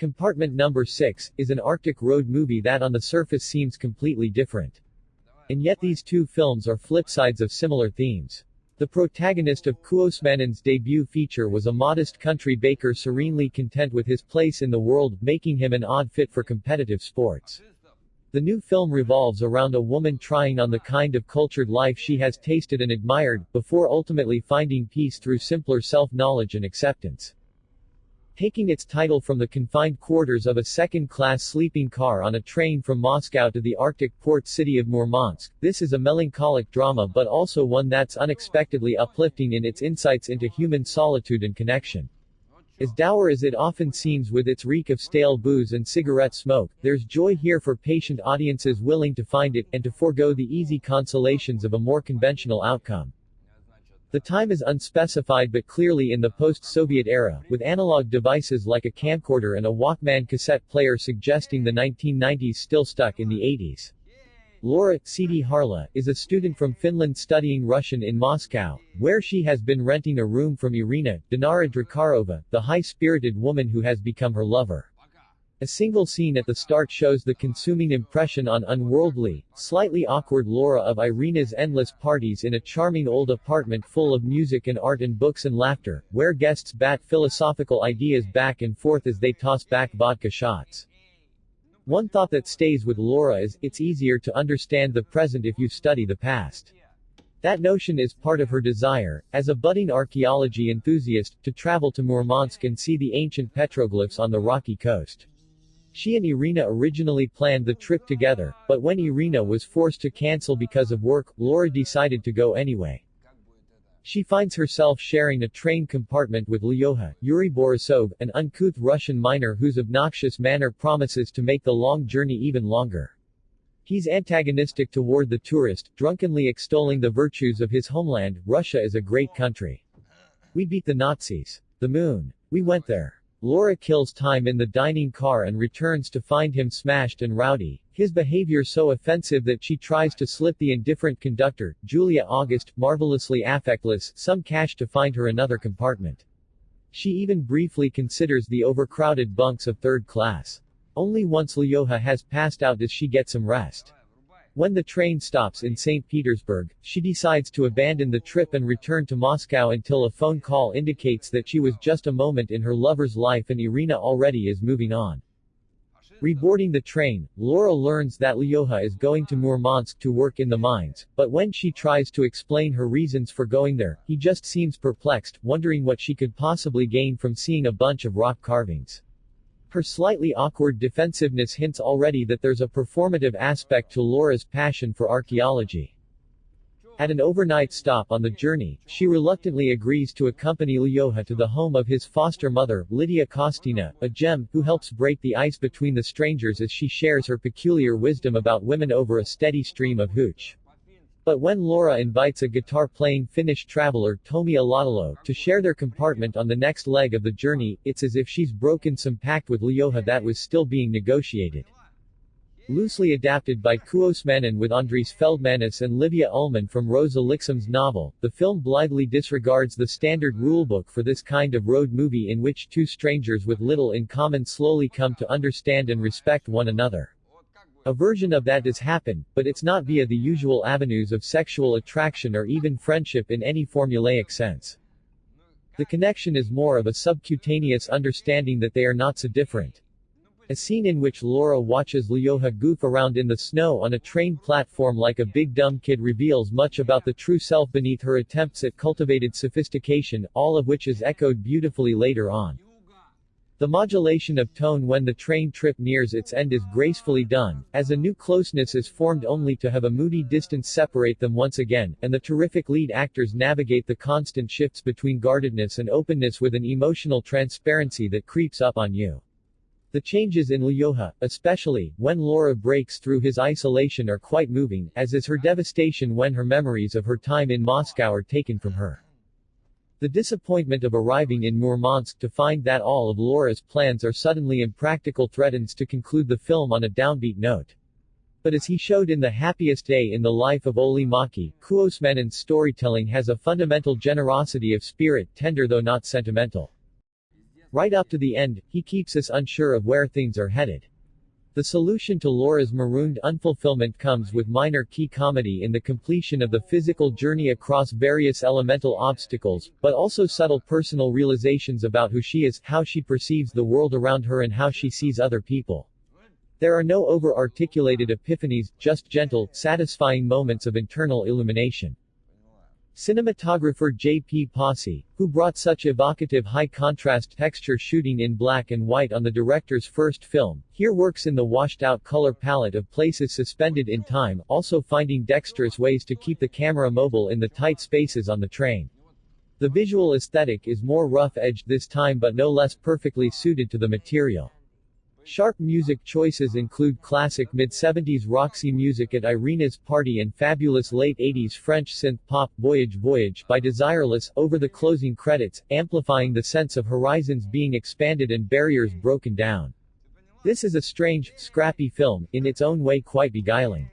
Compartment Number 6 is an Arctic road movie that on the surface seems completely different. And yet these two films are flip sides of similar themes. The protagonist of Kuosmanen's debut feature was a modest country baker serenely content with his place in the world, making him an odd fit for competitive sports. The new film revolves around a woman trying on the kind of cultured life she has tasted and admired, before ultimately finding peace through simpler self-knowledge and acceptance. Taking its title from the confined quarters of a second-class sleeping car on a train from Moscow to the Arctic port city of Murmansk, this is a melancholic drama but also one that's unexpectedly uplifting in its insights into human solitude and connection. As dour as it often seems with its reek of stale booze and cigarette smoke, there's joy here for patient audiences willing to find it, and to forego the easy consolations of a more conventional outcome. The time is unspecified but clearly in the post-Soviet era, with analog devices like a camcorder and a Walkman cassette player suggesting the 1990s still stuck in the 80s. Laura, C.D. Harla, is a student from Finland studying Russian in Moscow, where she has been renting a room from Irina, Dinara Drakarova, the high-spirited woman who has become her lover. A single scene at the start shows the consuming impression on unworldly, slightly awkward Laura of Irina's endless parties in a charming old apartment full of music and art and books and laughter, where guests bat philosophical ideas back and forth as they toss back vodka shots. One thought that stays with Laura is, it's easier to understand the present if you study the past. That notion is part of her desire, as a budding archaeology enthusiast, to travel to Murmansk and see the ancient petroglyphs on the rocky coast. She and Irina originally planned the trip together, but when Irina was forced to cancel because of work, Laura decided to go anyway. She finds herself sharing a train compartment with Lyoha, Yuri Borisov, an uncouth Russian miner whose obnoxious manner promises to make the long journey even longer. He's antagonistic toward the tourist, drunkenly extolling the virtues of his homeland. Russia is a great country. We beat the Nazis. The moon. We went there. Laura kills time in the dining car and returns to find him smashed and rowdy, his behavior so offensive that she tries to slip the indifferent conductor, Julia August, marvelously affectless, some cash to find her another compartment. She even briefly considers the overcrowded bunks of third class. Only once Lyoha has passed out does she get some rest. When the train stops in St. Petersburg, she decides to abandon the trip and return to Moscow until a phone call indicates that she was just a moment in her lover's life and Irina already is moving on. Reboarding the train, Laura learns that Lyoha is going to Murmansk to work in the mines, but when she tries to explain her reasons for going there, he just seems perplexed, wondering what she could possibly gain from seeing a bunch of rock carvings. Her slightly awkward defensiveness hints already that there's a performative aspect to Laura's passion for archaeology. At an overnight stop on the journey, she reluctantly agrees to accompany Lyoha to the home of his foster mother, Lydia Kostina, a gem, who helps break the ice between the strangers as she shares her peculiar wisdom about women over a steady stream of hooch. But when Laura invites a guitar-playing Finnish traveler, Tomi Alatalo, to share their compartment on the next leg of the journey, it's as if she's broken some pact with Lyoha that was still being negotiated. Loosely adapted by Kuosmanen with Andries Feldmanis and Livia Ullmann from Rosa Lixum's novel, the film blithely disregards the standard rulebook for this kind of road movie in which two strangers with little in common slowly come to understand and respect one another. A version of that does happen, but it's not via the usual avenues of sexual attraction or even friendship in any formulaic sense. The connection is more of a subcutaneous understanding that they are not so different. A scene in which Laura watches Lyoha goof around in the snow on a train platform like a big dumb kid reveals much about the true self beneath her attempts at cultivated sophistication, all of which is echoed beautifully later on. The modulation of tone when the train trip nears its end is gracefully done, as a new closeness is formed only to have a moody distance separate them once again, and the terrific lead actors navigate the constant shifts between guardedness and openness with an emotional transparency that creeps up on you. The changes in Lyoha, especially when Laura breaks through his isolation, are quite moving, as is her devastation when her memories of her time in Moscow are taken from her. The disappointment of arriving in Murmansk to find that all of Laura's plans are suddenly impractical threatens to conclude the film on a downbeat note. But as he showed in The Happiest Day in the Life of Olli Maki, Kuosmanen's storytelling has a fundamental generosity of spirit, tender though not sentimental. Right up to the end, he keeps us unsure of where things are headed. The solution to Laura's marooned unfulfillment comes with minor key comedy in the completion of the physical journey across various elemental obstacles, but also subtle personal realizations about who she is, how she perceives the world around her and how she sees other people. There are no over-articulated epiphanies, just gentle, satisfying moments of internal illumination. Cinematographer J.P. Posse, who brought such evocative high-contrast texture shooting in black and white on the director's first film, here works in the washed-out color palette of places suspended in time, also finding dexterous ways to keep the camera mobile in the tight spaces on the train. The visual aesthetic is more rough-edged this time but no less perfectly suited to the material. Sharp music choices include classic mid-70s Roxy music at Irina's Party and fabulous late 80s French synth-pop Voyage Voyage by Desireless over the closing credits, amplifying the sense of horizons being expanded and barriers broken down. This is a strange, scrappy film, in its own way quite beguiling.